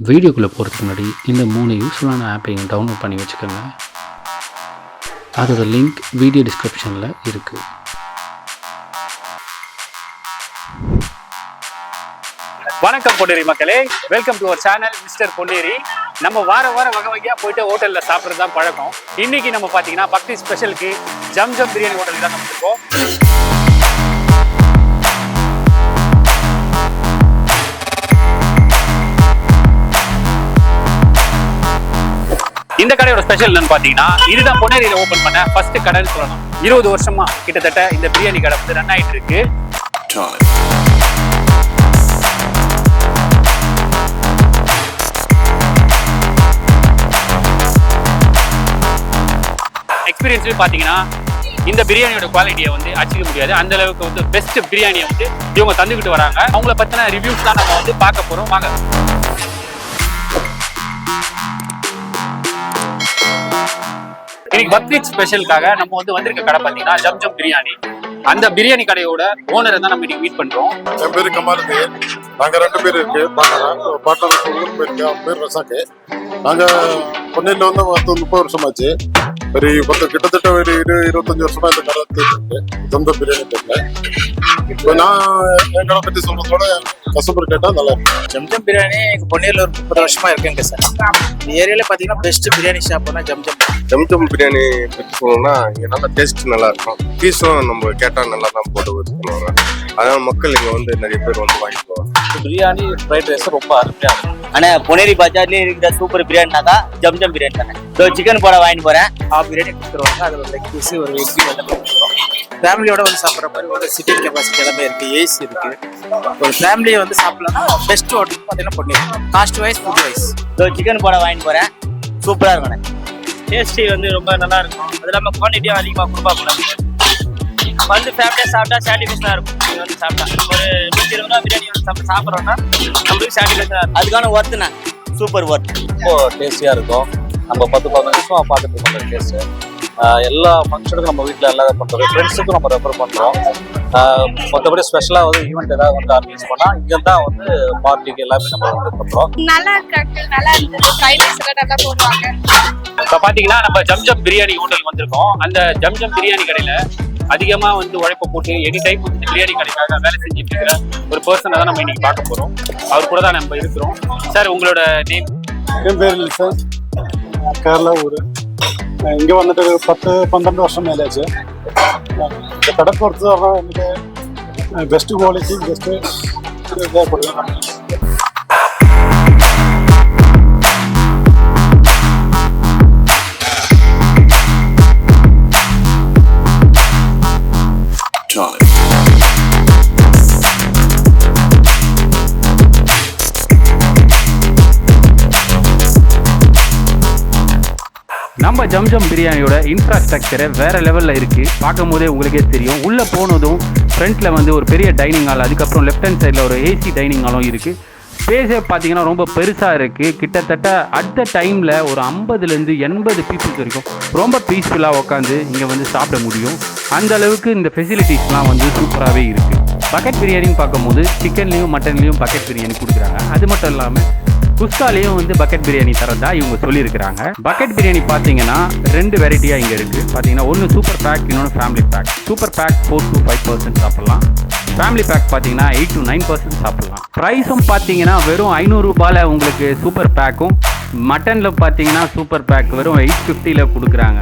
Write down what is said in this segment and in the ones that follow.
வீடியோக்குள்ளே போகிறதுக்கு முன்னாடி இந்த 3 யூஸ்ஃபுல்லான ஆப்பையும் டவுன்லோட் பண்ணி வச்சுக்கோங்க. அதோட லிங்க் வீடியோ டிஸ்கிரிப்ஷனில் இருக்குது. வணக்கம் பொன்னேரி மக்களே, welcome to our channel mister Ponneri. நம்ம வார வகை வகையாக போயிட்டு ஹோட்டலில் சாப்பிட்றது தான் பழக்கம். இன்னைக்கு நம்ம பார்த்தீங்கன்னா பக்தி ஸ்பெஷலுக்கு ஜம்ஜம் பிரியாணி ஹோட்டலுக்கு தான் நம்ம இருக்கோம். இந்த கடையோட ஸ்பெஷல் என்னன்னு பார்த்தீங்கன்னா, இதுதான் பொன்னேரியில் ஓப்பன் பண்ண ஃபர்ஸ்ட் கடைன்னு சொல்லணும். 20 வருஷமா கிட்டத்தட்ட இந்த பிரியாணி கடை வந்து ரன் ஆகிட்டு இருக்கு. எக்ஸ்பீரியன்ஸ் பார்த்தீங்கன்னா இந்த பிரியாணியோட குவாலிட்டியை வந்து அச்சிக்க முடியாது. அந்த அளவுக்கு வந்து பெஸ்ட் பிரியாணியை வந்து இவங்க தந்துக்கிட்டு வராங்க. அவங்கள பற்றின ரிவ்யூஸ் தான் நம்ம வந்து பார்க்க போகிறோம். வாங்க. இன்னைக்கு பக்ரீத் ஸ்பெஷலுக்காக நம்ம வந்து வந்திருக்க கடை பார்த்தீங்கன்னா ஜம்ஜம் பிரியாணி. அந்த பிரியாணி கடையோட ஓனரை தான் நம்ம இன்னைக்கு மீட் பண்றோம். என் பேரு கமாலுக்கு. நாங்க 2 பேர் இருக்கு பாட்டருக்கு ஊருக்கு போயிருக்கு. அவன் பேர் ரசாக்கு. நாங்க பொன்னேரியில வந்து 30 வருஷமாச்சு. ஒரு கிட்டத்தட்ட ஒரு 25 வருஷமா இந்த கடை இருக்கு. ஜம்ஜம் பிரியாணி பேர்ல. இப்போ நான் என் கடை பற்றி சொல்றதோட கஸ்டமர் கேட்டா நல்லா இருக்கும். ஜம்ஜம் பிரியாணி பொன்னேரியில் ஒரு 30 வருஷமா இருக்குங்க சார். இந்த ஏரியால பாத்தீங்கன்னா பெஸ்ட் பிரியாணி ஷாப்னா ஜம்ஜம் பிரியாணி பற்றி சொல்லணும்னா இங்கே நல்லா டேஸ்ட் நல்லா இருக்கும். பீஸும் நம்ம கேட்டால் நல்லா தான் போட்டு வச்சுக்கணும். அதனால மக்கள் இங்கே வந்து நிறைய பேர் வந்து வாங்கிக்குவாங்க. பிரியாணி ஃப்ரைட் ரைஸ் ரொம்ப அருமையா இருக்கும். ஆனா பொன்னேரி பஜார்லயே இருக்கிற சூப்பர் பிரியாணினாக்கா ஜம்ஜம் பிரியாணி தானே. சிக்கன் போட வாங்கிட்டு போறேன். பிரியாணி கொடுத்துருவாங்க. அது ஒரு லெக் பீஸ் ஒரு வெஜ் ஃபேமிலியோட வந்து சாப்பிட்ற மாதிரி ஒரு சிட்டிங் கெப்பாசிட்டி எல்லாமே இருக்கு. ஏசி இருக்கு. ஒரு ஃபேமிலியை வந்து சாப்பிடலாம். பெஸ்ட் ஹோட்டல் பார்த்தீங்கன்னா Ponneri. Cost wise food wise. Chicken போட வாங்கிட்டு போறேன். சூப்பரா இருக்கும். டேஸ்டி வந்து ரொம்ப நல்லா இருக்கும். அது இல்லாமல் குவான்டிட்டியும் அதிகமாக கொடுப்பாங்க. வந்து ஃபேமிலியாக சாப்பிட்டா சாட்டிஸ்ஃபேக்ஷனாக இருக்கும். நீங்கள் வந்து சாப்பிட்டா ஒரு 120 ரூபா பிரியாணி வந்து சாப்பிட்றோன்னா நம்மளுக்கு சாட்டிஸ்ஃபேக்ஷனாக இருக்கும். அதுக்கான ஒர்த்துண்ணா சூப்பர் ஒர்த். ரொம்ப டேஸ்டியாக இருக்கும். நம்ம 10-15 நிமிஷமாக பார்த்துட்டு இருக்கோம் அந்த டேஸ்ட்டு. எல்லா ஃபங்க்ஷனுக்கும் நம்ம வீட்டில் எல்லாம் பண்ணுறோம். ஃப்ரெண்ட்ஸுக்கும் நம்ம ரெஃபர் பண்ணுறோம். மற்றபடி ஸ்பெஷலாக வந்து ஈவெண்ட் ஏதாவது வந்து ஆர்கனைஸ் பண்ணால் இங்கே தான் வந்து பார்ட்டிக்கு எல்லாமே நம்ம வந்து பண்ணுறோம். நல்லா இருக்காங்க, நல்லா இருந்தது. ஃப்ரைட் ரைஸ் எல்லாம் நல்லா போடுவாங்க. இப்போ பார்த்தீங்கன்னா நம்ம ஜம்ஜம் பிரியாணி ஹோட்டல் வந்திருக்கோம். அந்த ஜம்ஜம் பிரியாணி கடையில் அதிகமாக வந்து உழைப்பு போட்டு எனி டைம் வந்து பிரியாணி கடைக்காக வேலை செஞ்சுட்டு இருக்கிற ஒரு பர்சனை தான் நம்ம இன்னைக்கு பார்க்க போகிறோம். அவர் கூட தான் நம்ம இருக்கிறோம். சார், உங்களோட நேம்? என் பேர் இல்லை சார். கேரளா ஊர். இங்கே வந்துட்டு 10-12 வருஷம் மேலேச்சு. இந்த கடை பொறுத்து எனக்கு பெஸ்ட்டு குவாலிட்டி பெஸ்ட்டு தேவைப்படுது. நம்ம ஜம்ஜம் பிரியாணியோட இன்ஃப்ராஸ்ட்ரக்சரை வேறு லெவலில் இருக்குது. பார்க்கும் போதே உங்களுக்கே தெரியும். உள்ளே போனதும் ஃப்ரண்ட்டில் வந்து ஒரு பெரிய டைனிங் ஹால், அதுக்கப்புறம் லெஃப்ட் ஹேண்ட் சைடில் ஒரு ஏசி டைனிங் ஹாலும் இருக்குது. ஸ்பேஸே பார்த்தீங்கன்னா ரொம்ப பெருசாக இருக்குது. கிட்டத்தட்ட அட் டைமில் ஒரு 50-80 பீப்புள்ஸ் வரைக்கும் ரொம்ப பீஸ்ஃபுல்லாக உட்காந்து இங்கே வந்து சாப்பிட முடியும். அந்த அளவுக்கு இந்த ஃபெசிலிட்டிஸ்லாம் வந்து சூப்பராகவே இருக்குது. பக்கெட் பிரியாணின்னு பார்க்கும்போது சிக்கன்லேயும் மட்டன்லேயும் பக்கெட் பிரியாணி கொடுக்குறாங்க. அது மட்டும் இல்லாமல் குஸ்காலையும் வந்து பக்கெட் பிரியாணி தரதா இவங்க சொல்லியிருக்கிறாங்க. பக்கெட் பிரியாணி பார்த்தீங்கன்னா 2 வெரைட்டியாக இங்கே இருக்குது. பார்த்தீங்கன்னா ஒன்று சூப்பர் பேக், இன்னொன்று ஃபேமிலி பேக். சூப்பர் பேக் 4-5% சாப்பிட்லாம். ஃபேமிலி பேக் பார்த்தீங்கன்னா 8-9% சாப்பிட்லாம். ப்ரைஸும் பார்த்தீங்கன்னா வெறும் 500 ரூபாயில் உங்களுக்கு சூப்பர் பேக்கும், மட்டனில் பார்த்தீங்கன்னா சூப்பர் பேக் வெறும் 850 கொடுக்குறாங்க.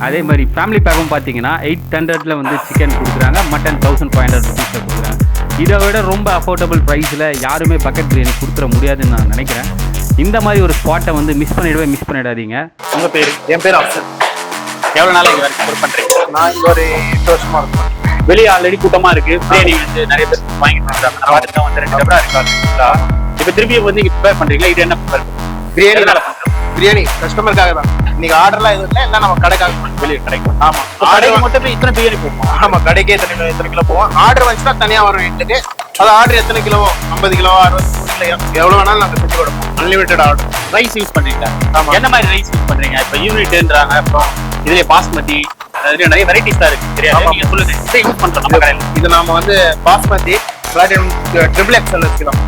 அதே மாதிரி ஃபேமிலி பேக்கும் பார்த்தீங்கன்னா 800 வந்து சிக்கன் கொடுக்குறாங்க, மட்டன் 1500 ருபீஸில் கொடுக்குறாங்க. இதை விட ரொம்ப அஃபோர்டபுள் ப்ரைஸில் யாருமே பக்கெட் பிரியாணி கொடுத்துட முடியாதுன்னு நான் நினைக்கிறேன். இந்த மாதிரி ஒரு ஸ்பாட்டை வந்து மிஸ் பண்ணிடாதீங்க. உங்கள் பேர்? என் பேர் ஆப்ஷன். எவ்வளோ நாள் இங்கே வரைக்கும் ஒர்க் பண்ணுறீங்க? நான் இங்கே ஒரு 8 வருஷமா இருக்கேன். வெளியே ஆல்ரெடி கூட்டமாக இருக்குது. பிரியாணி வந்து நிறைய பேர் வாங்கிட்டு வந்தாங்க. நான் பார்த்துட்டு தான் வந்து 2 டபரா இருக்காது. இப்போ திருப்பி வந்து இங்கே ப்ரிப்பேர் பண்ணுறீங்களா? இது என்ன ப்ரிப்பேர் பிரியாணி பிரியாணி கஸ்டமருக்கு தான். இன்னைக்கு ஆர்டர்லாம் எதுவும் இல்லை, எல்லாம் நம்ம கடைக்காக வெளியே கிடைக்கும். ஆமாம், கடைக்கு மட்டுமே இத்தனை பிரியாணி போகும். ஆமாம், கடைக்கே எத்தனை கிலோ போவோம். ஆர்டர் வந்துச்சுன்னா தனியாக வரும் வீட்டுக்கு. அது ஆர்டர் எத்தனை கிலோவோ, 50 கிலோ 60 கிலோ எவ்வளோ வேணாலும் நாங்கள் செஞ்சு கொடுப்போம். Unlimited order. ரைஸ் யூஸ் பண்ணுறீங்க? என்ன மாதிரி ரைஸ் யூஸ் பண்ணுறீங்க? இப்போ யூனிட்ன்றாங்க, அப்புறம் இதுலேயே பாஸ்மதி, நிறைய வெரைட்டிஸ் தான் இருக்கு. தெரியாது, நீங்கள் சொல்லுங்க. இதை யூஸ் பண்ணுறோம் நம்ம கடையில். இது நாம வந்து பாஸ்மதி பிளாட்டினம் XXL வச்சுக்கலாம்.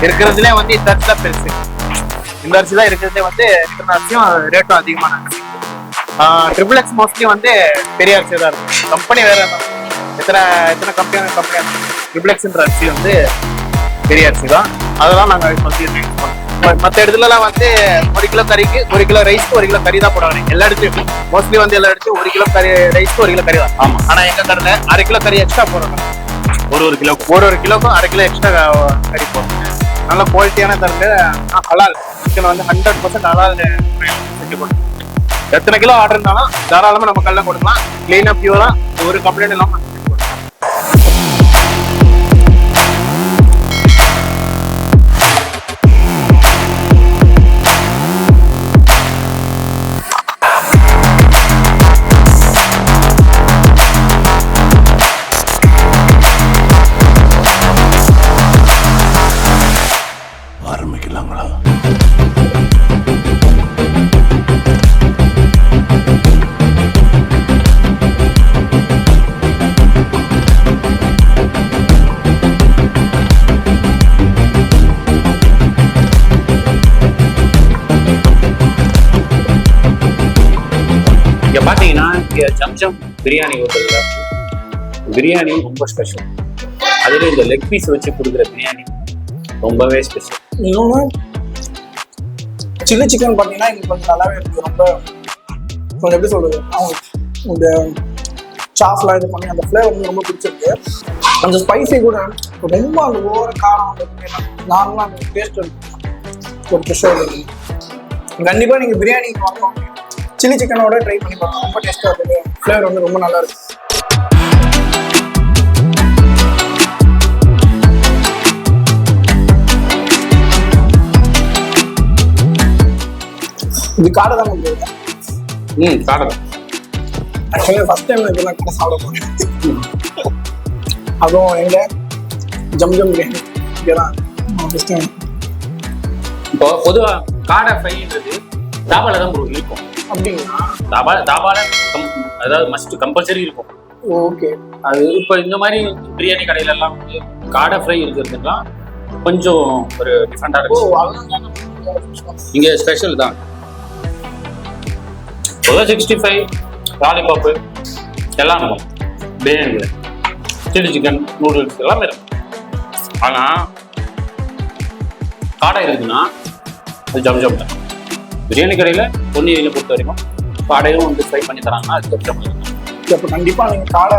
இருக்கிறதுலே வந்து இந்த பெருசு இந்த அரிசி தான் இருக்கிறதே வந்து இருக்கிற அரிசியும் ரேட்டும் அதிகமான அரிசி. ட்ரிபிள் எக்ஸ் மோஸ்ட்லி வந்து பெரிய அரிசி தான் இருக்கும். கம்பெனி வேற எத்தனை கம்பெனி ட்ரிபிள் எக்ஸ்ன்ற அரிசி வந்து பெரிய அரிசி தான். அதெல்லாம் நாங்கள் யூஸ் பண்ணுவோம். மற்ற இடத்துலலாம் வந்து 1 கிலோ கறிக்கு 1 கிலோ ரைஸ்க்கு 1 கிலோ கறி தான் போடுவாங்க. எல்லா இடத்துலையும் மோஸ்ட்லி வந்து எல்லா இடத்துலையும் 1 கிலோ கறி ரைஸ்க்கு 1 கிலோ கறி தான். ஆமா. ஆனா எங்க கடையில் 1/2 கிலோ கறி எக்ஸ்ட்ரா போடுறாங்க. ஒரு கிலோ ஒரு கிலோக்கும் 1/2 கிலோ எக்ஸ்ட்ரா கறி போடுறாங்க. நல்ல குவாலிட்டியான தரல ஹலால் சிக்கன் வந்து 100% ஹலால் செஞ்சு கொடுக்கும். எத்தனை கிலோ ஆர்டர் இருந்தாலும் தாராளமாக நம்ம கல்ல கொடுக்கலாம். கிளீனாக பியூரா ஒரு கம்ப்ளைண்ட் இல்லாமல் பாத்தீங்கன்னா இங்க ஜம்ஜம் பிரியாணி ஹோட்டல்ல பிரியாணி ரொம்ப ஸ்பெஷல். அதுல இந்த லெக் பீஸ் வச்சு கொடுக்குற பிரியாணி ரொம்பவே ஸ்பெஷல். இன்னொன்று சில்லி சிக்கன் பார்த்தீங்கன்னா எங்களுக்கு கொஞ்சம் நல்லாவே இருக்குது. ரொம்ப கொஞ்சம் எப்படி சொல்றது, அவங்க இந்த சாஸ்லாம் இது பண்ணி அந்த ஃப்ளேவர் வந்து ரொம்ப பிடிச்சிருக்கு. அந்த ஸ்பைசி கூட ரொம்ப அந்த ஓவர காரம் வந்து நார்மலாக அந்த டேஸ்ட் ஒரு ஃப்ரெஷ்ஷாக இருக்குது. கண்டிப்பாக நீங்கள் பிரியாணி வாங்கணும், சில்லி சிக்கனோட ட்ரை பண்ணி பாருங்க. ரொம்ப டேஸ்ட்டாக இருக்குது. ஃப்ளேவர் வந்து ரொம்ப நல்லா இருக்கு. இது காடை தான் கொடுக்குறது. காடை தான். ஆக்சுவலி ஃபர்ஸ்ட் டைம் இதெல்லாம் கடை சாப்பிட போகிறேன். அதுவும் எங்க ஜம்ஜம் பிரியாணி இதெல்லாம் ஃபர்ஸ்ட் டைம். இப்போ பொதுவா காடை ஃப்ரைன்றது தாபால தான் இருக்கும். அப்படிங்களா? தாபால அதாவது மஸ்ட் கம்பல்சரி இருக்கும். ஓகே. அது இப்போ இந்த மாதிரி பிரியாணி கடையில எல்லாம் வந்து காடை ஃப்ரை இருக்கிறதுலாம் கொஞ்சம் ஒரு டிஃப்ரெண்டா இருக்கும். இங்க ஸ்பெஷல் தான். 65 லாலிபாப்பு எல்லாம் இருக்கும். பிரியாணியில் சில்லி சிக்கன் நூடுல்ஸ் எல்லாமே இருக்கும். ஆனால் காடை இருக்குதுன்னா அது ஜம்ஜம் தான். பிரியாணி கடையில் பொன்னியில் பொறுத்த வரைக்கும் காடையும் வந்து ஃப்ரை பண்ணி தராங்கன்னா அது ஜம்ஜம் இருக்கும். இப்போ கண்டிப்பாக நீங்கள் காடை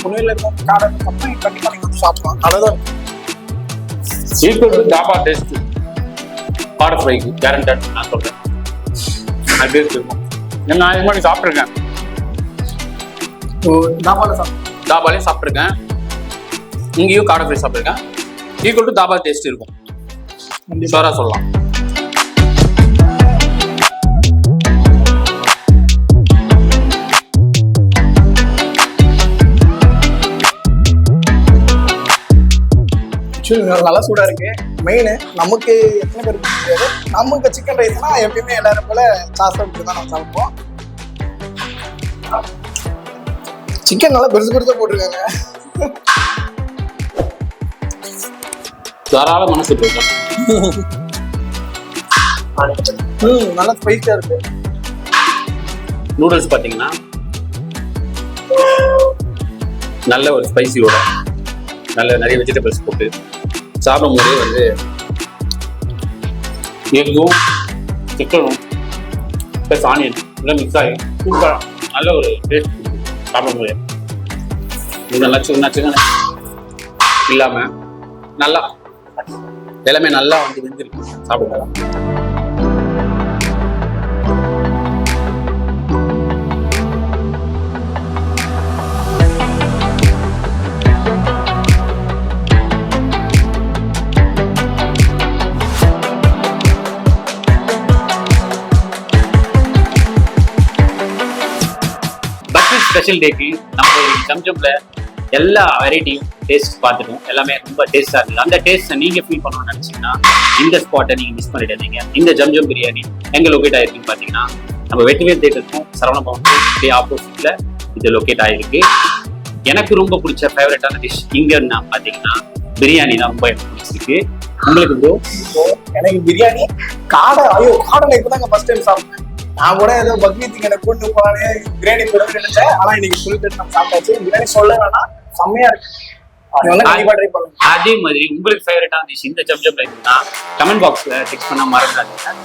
பொன்னியில் இருக்க காடை கண்டிப்பாக நீங்கள் வந்து சாப்பிடலாம். அதான் ஈக்குவல் டு தாபா டேஸ்ட். காடை ஃப்ரைக்கு கேரண்டட் நான் சொல்கிறேன். அது டேஸ்ட் இருக்கும். நான் இது மாதிரி சாப்பிட்ருக்கேன். தாபாலையும் சாப்பிட்ருக்கேன், இங்கேயும் காடை ஃப்ரை சாப்பிட்ருக்கேன். ஈக்குவல் டு தாபா டேஸ்ட் இருக்கும். ஷோரா சொல்லலாம். நல்லா சூடா இருக்கு. மெயின் நமக்கு எத்தனை பேருக்கு தெரியாது, நமக்கு சிக்கன் ரைஸ்னா எப்பயுமே எல்லாரும் போல சாஸ் விட்டு தான் நம்ம சாப்பிடுவோம். சிக்கன் நல்லா பெருசு பெருசா போட்டிருக்காங்க. தாராள மனசு நல்லா ஸ்பைஸா இருக்கு. நூடுல்ஸ் பார்த்தீங்கன்னா நல்ல ஒரு ஸ்பைசியோட நல்ல நிறைய வெஜிடபிள்ஸ் போட்டு சாப்பிடும் போதே வந்து எக்கும் சிக்கனும் ப்ளஸ் ஆனியன் எல்லாம் மிக்ஸ் ஆகி சூப்பராக நல்ல ஒரு டேஸ்ட் சாப்பிடும் போதே. இது நல்லா சிக்கன் இல்லாமல் நல்லா எல்லாமே நல்லா வந்து வெந்திருக்கு சாப்பிடுவோம். ஸ்பெஷல் டேக்கு நம்ம ஜம்ஜம்ல எல்லா வெரைட்டியும் டேஸ்ட் பார்த்துட்டோம். எல்லாமே ரொம்ப டேஸ்டா இருக்குது. அந்த டேஸ்ட்டை நீங்க ஃபீல் பண்ணணும்னு நினைச்சீங்கன்னா இந்த ஸ்பாட்டை நீங்க மிஸ் பண்ணிடாதீங்க. இந்த ஜம்ஜம் பிரியாணி எங்க லொக்கேட் ஆயிருக்குன்னு பாத்தீங்கன்னா நம்ம வெற்றிவேல் தேட்டருக்கும் சரவண பவனுக்கும் ஆப்போசிட்ல இது லொக்கேட் ஆயிருக்கு. எனக்கு ரொம்ப பிடிச்ச ஃபேவரட்டான டிஷ் இங்கன்னா பாத்தீங்கன்னா பிரியாணி தான் ரொம்ப எனக்கு பிடிச்சிருக்கு. உங்களுக்கு ப்ரோ? எனக்கு பிரியாணி காடை நான் இப்பதாங்க ஃபர்ஸ்ட் டைம் சாப்பிட்டேன். நான் கூட ஏதோ பக்ரீத்துக்கு எனக்கு கூட்டு போனானே பிரியாணி போடுறது நினைச்சேன். ஆனா இன்னைக்கு ஃபுல் பேர் நம்ம சாப்பிட்டாச்சு. பிரியாணி சொல்ல வேணாம், செம்மையா இருக்கு. கண்டிப்பா ட்ரை பண்ணுங்க. அதே மாதிரி உங்களுக்கு ஃபேவரட்டான டிஷ் இந்த ஜம்ஜம்ல இருக்குன்னா கமெண்ட் பாக்ஸ்ல டெக்ஸ்ட் பண்ண மறந்துடாதீங்க.